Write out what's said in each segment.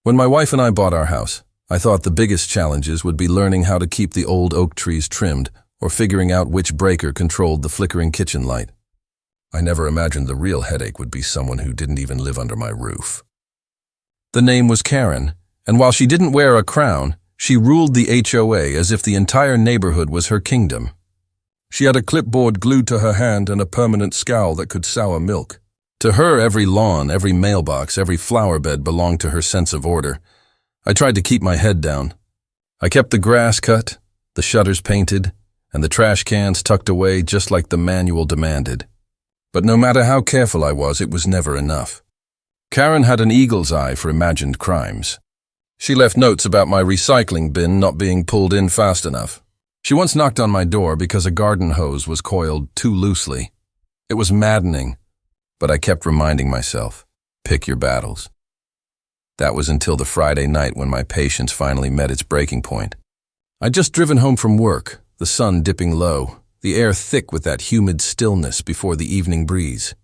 When my wife and I bought our house, I thought the biggest challenges would be learning how to keep the old oak trees trimmed or figuring out which breaker controlled the flickering kitchen light. I never imagined the real headache would be someone who didn't even live under my roof. The name was Karen, and while she didn't wear a crown, she ruled the HOA as if the entire neighborhood was her kingdom. She had a clipboard glued to her hand and a permanent scowl that could sour milk. To her, every lawn, every mailbox, every flower bed belonged to her sense of order. I tried to keep my head down. I kept the grass cut, the shutters painted, and the trash cans tucked away just like the manual demanded. But no matter how careful I was, it was never enough. Karen had an eagle's eye for imagined crimes. She left notes about my recycling bin not being pulled in fast enough. She once knocked on my door because a garden hose was coiled too loosely. It was maddening, but I kept reminding myself, pick your battles. That was until the Friday night when my patience finally met its breaking point. I'd just driven home from work, the sun dipping low, the air thick with that humid stillness before the evening breeze.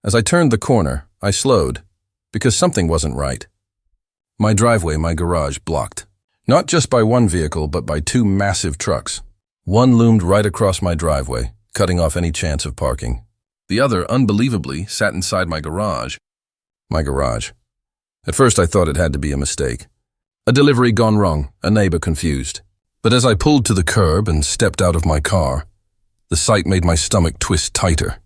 As I turned the corner, I slowed, because something wasn't right. My driveway, my garage, blocked. Not just by one vehicle, but by two massive trucks. One loomed right across my driveway, cutting off any chance of parking. The other, unbelievably, sat inside my garage. My garage. At first I thought it had to be a mistake. A delivery gone wrong, a neighbor confused. But as I pulled to the curb and stepped out of my car, the sight made my stomach twist tighter.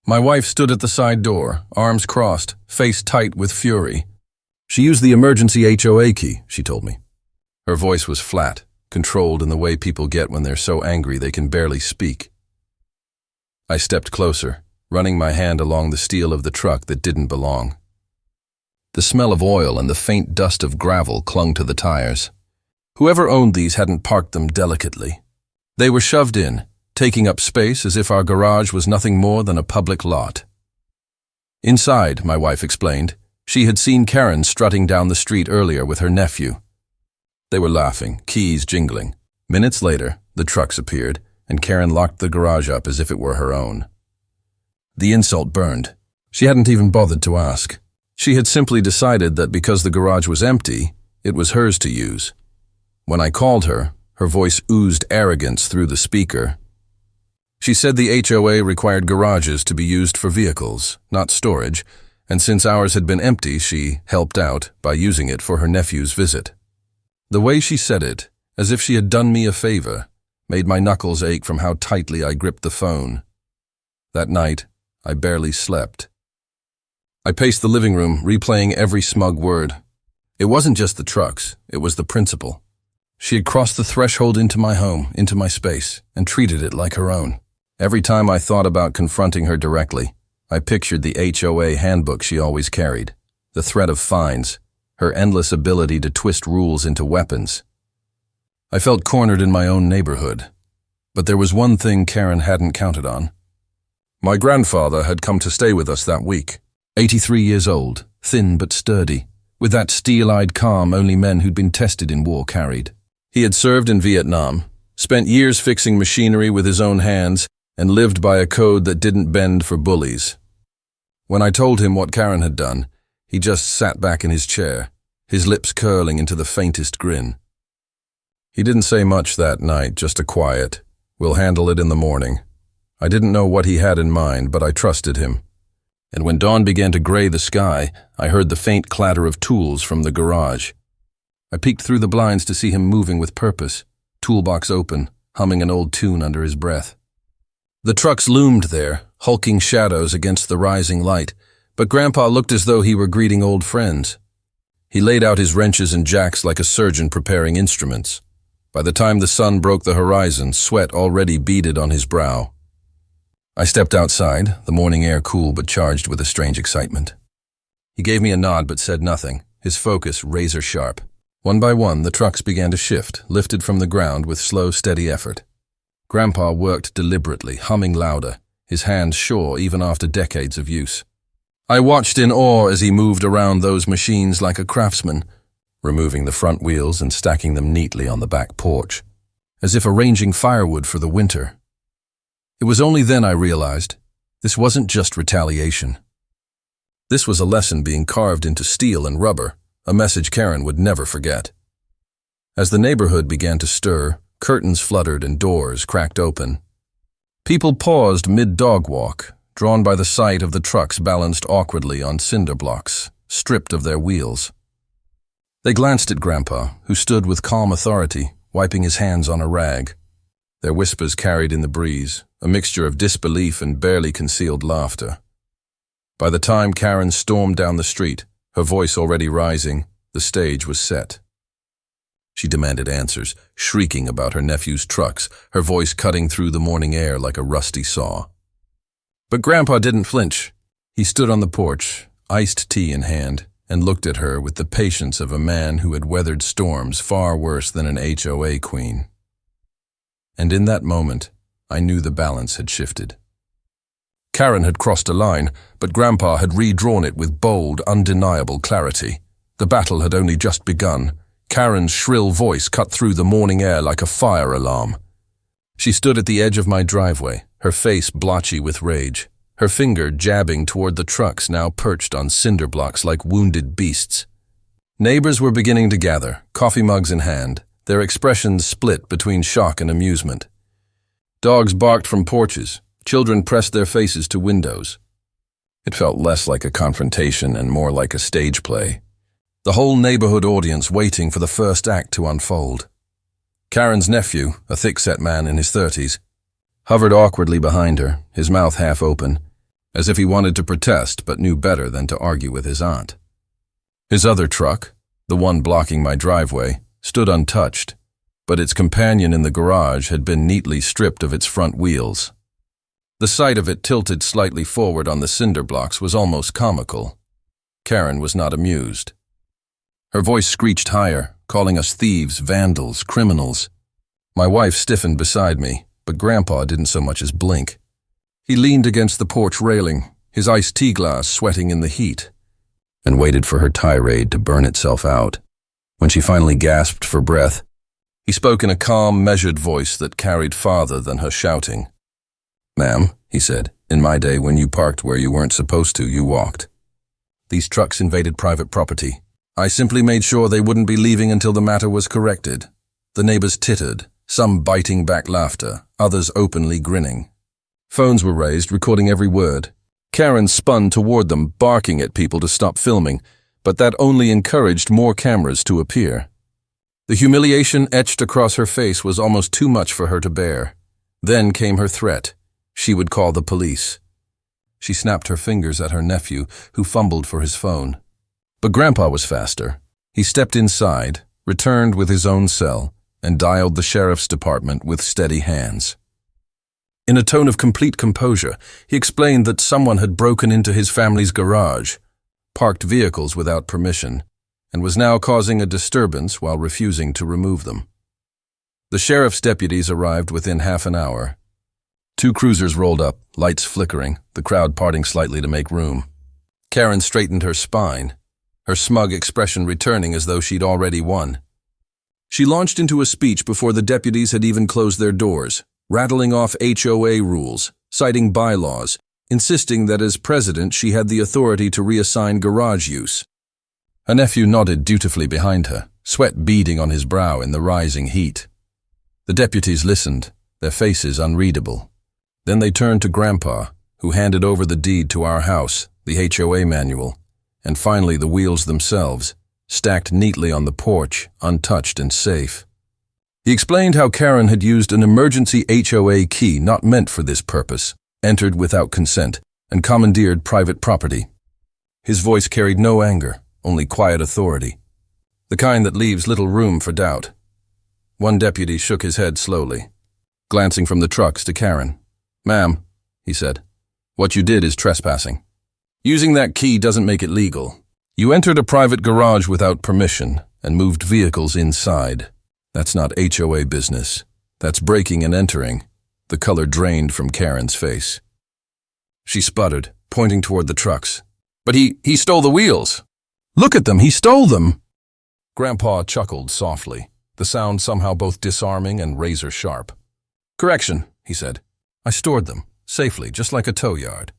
My wife stood at the side door, arms crossed, face tight with fury. She used the emergency HOA key, she told me. Her voice was flat, controlled in the way people get when they're so angry they can barely speak. I stepped closer, running my hand along the steel of the truck that didn't belong. The smell of oil and the faint dust of gravel clung to the tires. Whoever owned these hadn't parked them delicately. They were shoved in, taking up space as if our garage was nothing more than a public lot. Inside, my wife explained, she had seen Karen strutting down the street earlier with her nephew. They were laughing, keys jingling. Minutes later, the trucks appeared, and Karen locked the garage up as if it were her own. The insult burned. She hadn't even bothered to ask. She had simply decided that because the garage was empty, it was hers to use. When I called her, her voice oozed arrogance through the speaker. She said the HOA required garages to be used for vehicles, not storage, and since ours had been empty, she helped out by using it for her nephew's visit. The way she said it, as if she had done me a favor, made my knuckles ache from how tightly I gripped the phone. That night, I barely slept. I paced the living room, replaying every smug word. It wasn't just the trucks, it was the principle. She had crossed the threshold into my home, into my space, and treated it like her own. Every time I thought about confronting her directly, I pictured the HOA handbook she always carried, the threat of fines, her endless ability to twist rules into weapons. I felt cornered in my own neighborhood, but there was one thing Karen hadn't counted on. My grandfather had come to stay with us that week, 83 years old, thin but sturdy, with that steel-eyed calm only men who'd been tested in war carried. He had served in Vietnam, spent years fixing machinery with his own hands, and lived by a code that didn't bend for bullies. When I told him what Karen had done, he just sat back in his chair, his lips curling into the faintest grin. He didn't say much that night, just a quiet, "We'll handle it in the morning." I didn't know what he had in mind, but I trusted him. And when dawn began to gray the sky, I heard the faint clatter of tools from the garage. I peeked through the blinds to see him moving with purpose, toolbox open, humming an old tune under his breath. The trucks loomed there, hulking shadows against the rising light, but Grandpa looked as though he were greeting old friends. He laid out his wrenches and jacks like a surgeon preparing instruments. By the time the sun broke the horizon, sweat already beaded on his brow. I stepped outside, the morning air cool but charged with a strange excitement. He gave me a nod but said nothing, his focus razor sharp. One by one, the trucks began to shift, lifted from the ground with slow, steady effort. Grandpa worked deliberately, humming louder, his hands sure even after decades of use. I watched in awe as he moved around those machines like a craftsman, removing the front wheels and stacking them neatly on the back porch, as if arranging firewood for the winter. It was only then I realized this wasn't just retaliation. This was a lesson being carved into steel and rubber, a message Karen would never forget. As the neighborhood began to stir, curtains fluttered and doors cracked open. People paused mid-dog walk, drawn by the sight of the trucks balanced awkwardly on cinder blocks, stripped of their wheels. They glanced at Grandpa, who stood with calm authority, wiping his hands on a rag. Their whispers carried in the breeze, a mixture of disbelief and barely concealed laughter. By the time Karen stormed down the street, her voice already rising, the stage was set. She demanded answers, shrieking about her nephew's trucks, her voice cutting through the morning air like a rusty saw. But Grandpa didn't flinch. He stood on the porch, iced tea in hand, and looked at her with the patience of a man who had weathered storms far worse than an HOA queen. And in that moment, I knew the balance had shifted. Karen had crossed a line, but Grandpa had redrawn it with bold, undeniable clarity. The battle had only just begun. Karen's shrill voice cut through the morning air like a fire alarm. She stood at the edge of my driveway, her face blotchy with rage, her finger jabbing toward the trucks now perched on cinder blocks like wounded beasts. Neighbors were beginning to gather, coffee mugs in hand, their expressions split between shock and amusement. Dogs barked from porches. Children pressed their faces to windows. It felt less like a confrontation and more like a stage play. The whole neighborhood audience waiting for the first act to unfold. Karen's nephew, a thick-set man in his 30s, hovered awkwardly behind her, his mouth half open, as if he wanted to protest but knew better than to argue with his aunt. His other truck, the one blocking my driveway, stood untouched, but its companion in the garage had been neatly stripped of its front wheels. The sight of it tilted slightly forward on the cinder blocks was almost comical. Karen was not amused. Her voice screeched higher, calling us thieves, vandals, criminals. My wife stiffened beside me, but Grandpa didn't so much as blink. He leaned against the porch railing, his iced tea glass sweating in the heat, and waited for her tirade to burn itself out. When she finally gasped for breath, he spoke in a calm, measured voice that carried farther than her shouting. "Ma'am," he said, "in my day when you parked where you weren't supposed to, you walked. These trucks invaded private property. I simply made sure they wouldn't be leaving until the matter was corrected." The neighbors tittered, some biting back laughter, others openly grinning. Phones were raised, recording every word. Karen spun toward them, barking at people to stop filming, but that only encouraged more cameras to appear. The humiliation etched across her face was almost too much for her to bear. Then came her threat. She would call the police. She snapped her fingers at her nephew, who fumbled for his phone. But Grandpa was faster. He stepped inside, returned with his own cell, and dialed the sheriff's department with steady hands. In a tone of complete composure, he explained that someone had broken into his family's garage, parked vehicles without permission, and was now causing a disturbance while refusing to remove them. The sheriff's deputies arrived within half an hour. 2 cruisers rolled up, lights flickering, the crowd parting slightly to make room. Karen straightened her spine, her smug expression returning as though she'd already won. She launched into a speech before the deputies had even closed their doors, rattling off HOA rules, citing bylaws, insisting that as president she had the authority to reassign garage use. Her nephew nodded dutifully behind her, sweat beading on his brow in the rising heat. The deputies listened, their faces unreadable. Then they turned to Grandpa, who handed over the deed to our house, the HOA manual, and finally the wheels themselves, stacked neatly on the porch, untouched and safe. He explained how Karen had used an emergency HOA key not meant for this purpose, entered without consent, and commandeered private property. His voice carried no anger, only quiet authority, the kind that leaves little room for doubt. One deputy shook his head slowly, glancing from the trucks to Karen. "Ma'am," he said, "what you did is trespassing. Using that key doesn't make it legal. You entered a private garage without permission and moved vehicles inside. That's not HOA business. That's breaking and entering." The color drained from Karen's face. She sputtered, pointing toward the trucks. "But he stole the wheels. Look at them, he stole them." Grandpa chuckled softly, the sound somehow both disarming and razor-sharp. "Correction," he said. "I stored them, safely, just like a tow yard.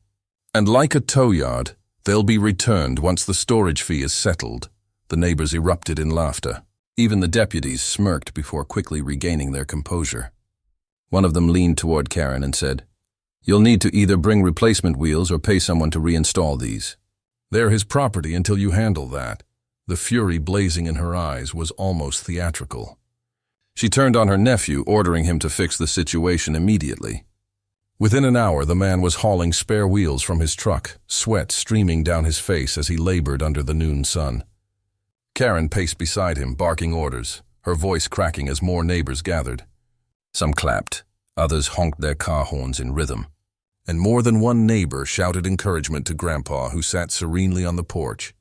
And like a tow yard, they'll be returned once the storage fee is settled, The neighbors erupted in laughter. Even the deputies smirked before quickly regaining their composure. One of them leaned toward Karen and said, "You'll need to either bring replacement wheels or pay someone to reinstall these. They're his property until you handle that." The fury blazing in her eyes was almost theatrical. She turned on her nephew, ordering him to fix the situation immediately. Within an hour, the man was hauling spare wheels from his truck, sweat streaming down his face as he labored under the noon sun. Karen paced beside him, barking orders, her voice cracking as more neighbors gathered. Some clapped, others honked their car horns in rhythm, and more than one neighbor shouted encouragement to Grandpa, who sat serenely on the porch,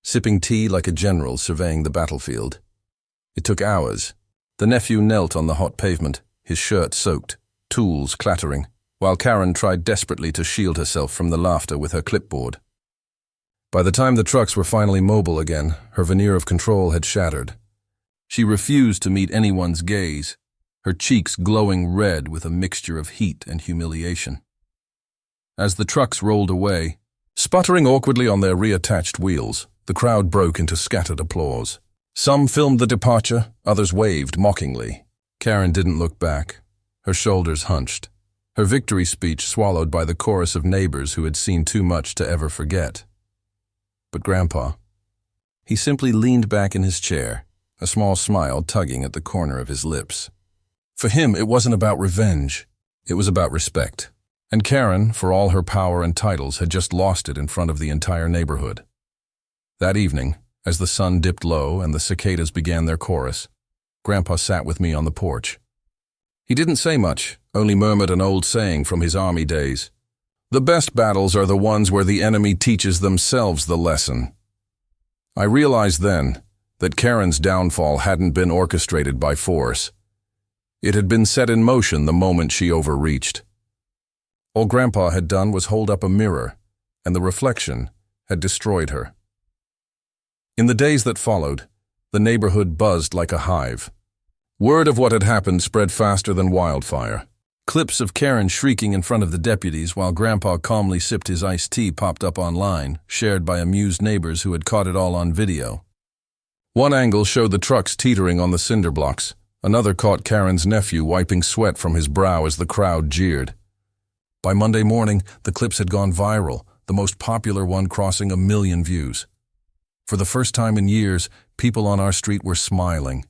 sipping tea like a general surveying the battlefield. It took hours. The nephew knelt on the hot pavement, his shirt soaked, tools clattering, while Karen tried desperately to shield herself from the laughter with her clipboard. By the time the trucks were finally mobile again, her veneer of control had shattered. She refused to meet anyone's gaze, her cheeks glowing red with a mixture of heat and humiliation. As the trucks rolled away, sputtering awkwardly on their reattached wheels, the crowd broke into scattered applause. Some filmed the departure, others waved mockingly. Karen didn't look back, her shoulders hunched, her victory speech swallowed by the chorus of neighbors who had seen too much to ever forget. But Grandpa, he simply leaned back in his chair, a small smile tugging at the corner of his lips. For him, it wasn't about revenge, it was about respect. And Karen, for all her power and titles, had just lost it in front of the entire neighborhood. That evening, as the sun dipped low and the cicadas began their chorus, Grandpa sat with me on the porch. He didn't say much, only murmured an old saying from his army days. "The best battles are the ones where the enemy teaches themselves the lesson." I realized then that Karen's downfall hadn't been orchestrated by force. It had been set in motion the moment she overreached. All Grandpa had done was hold up a mirror, and the reflection had destroyed her. In the days that followed, the neighborhood buzzed like a hive. Word of what had happened spread faster than wildfire. Clips of Karen shrieking in front of the deputies while Grandpa calmly sipped his iced tea popped up online, shared by amused neighbors who had caught it all on video. One angle showed the trucks teetering on the cinder blocks. Another caught Karen's nephew wiping sweat from his brow as the crowd jeered. By Monday morning, the clips had gone viral, the most popular one crossing 1 million views. For the first time in years, people on our street were smiling.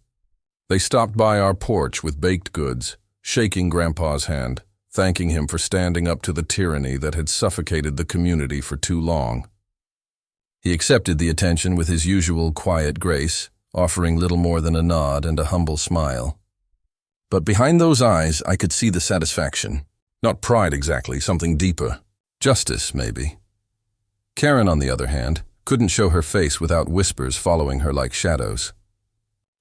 They stopped by our porch with baked goods, shaking Grandpa's hand, thanking him for standing up to the tyranny that had suffocated the community for too long. He accepted the attention with his usual quiet grace, offering little more than a nod and a humble smile. But behind those eyes, I could see the satisfaction. Not pride exactly, something deeper. Justice, maybe. Karen, on the other hand, couldn't show her face without whispers following her like shadows.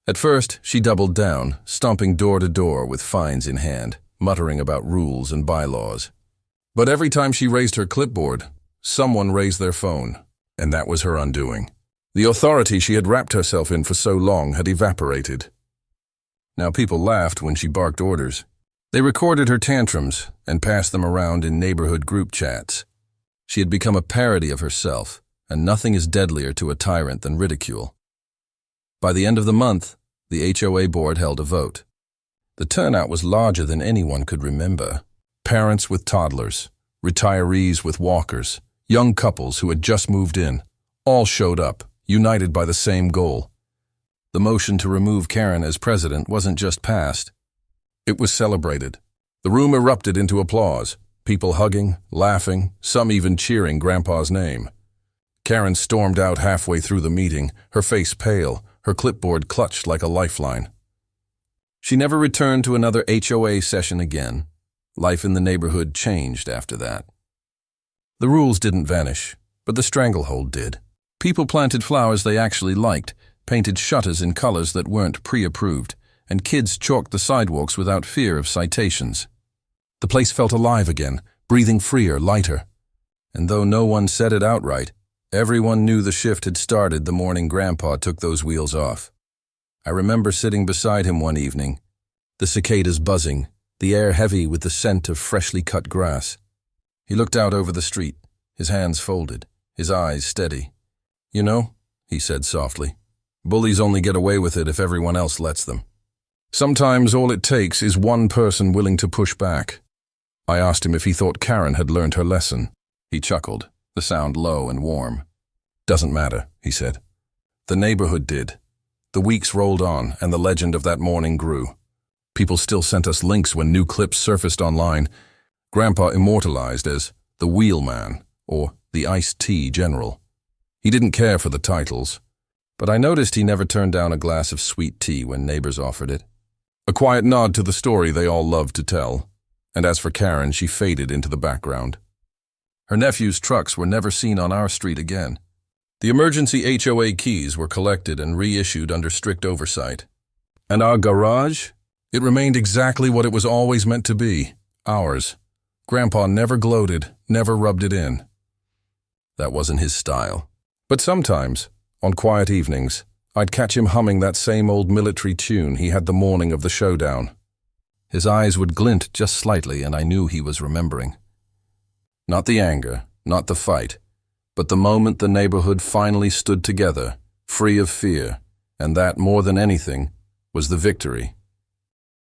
At first, she doubled down, stomping door to door with fines in hand, muttering about rules and bylaws. But every time she raised her clipboard, someone raised their phone, and that was her undoing. The authority she had wrapped herself in for so long had evaporated. Now people laughed when she barked orders. They recorded her tantrums and passed them around in neighborhood group chats. She had become a parody of herself, and nothing is deadlier to a tyrant than ridicule. By the end of the month, the HOA board held a vote. The turnout was larger than anyone could remember. Parents with toddlers, retirees with walkers, young couples who had just moved in, all showed up, united by the same goal. The motion to remove Karen as president wasn't just passed. It was celebrated. The room erupted into applause, people hugging, laughing, some even cheering Grandpa's name. Karen stormed out halfway through the meeting, her face pale, her clipboard clutched like a lifeline. She never returned to another HOA session again. Life in the neighborhood changed after that. The rules didn't vanish, but the stranglehold did. People planted flowers they actually liked, painted shutters in colors that weren't pre-approved, and kids chalked the sidewalks without fear of citations. The place felt alive again, breathing freer, lighter. And though no one said it outright, everyone knew the shift had started the morning Grandpa took those wheels off. I remember sitting beside him one evening, the cicadas buzzing, the air heavy with the scent of freshly cut grass. He looked out over the street, his hands folded, his eyes steady. "You know," he said softly, Bullies only get away with it if everyone else lets them. Sometimes all it takes is one person willing to push back. I asked him if he thought Karen had learned her lesson. He chuckled, the sound low and warm. "Doesn't matter," he said. "The neighborhood did." The weeks rolled on, and the legend of that morning grew. People still sent us links when new clips surfaced online. Grandpa immortalized as the Wheelman or the Iced Tea General. He didn't care for the titles, but I noticed he never turned down a glass of sweet tea when neighbors offered it. A quiet nod to the story they all loved to tell. And as for Karen, she faded into the background. Her nephew's trucks were never seen on our street again. The emergency HOA keys were collected and reissued under strict oversight. And our garage? It remained exactly what it was always meant to be, ours. Grandpa never gloated, never rubbed it in. That wasn't his style. But sometimes, on quiet evenings, I'd catch him humming that same old military tune he had the morning of the showdown. His eyes would glint just slightly, and I knew he was remembering. Not the anger, not the fight, but the moment the neighborhood finally stood together, free of fear, and that, more than anything, was the victory.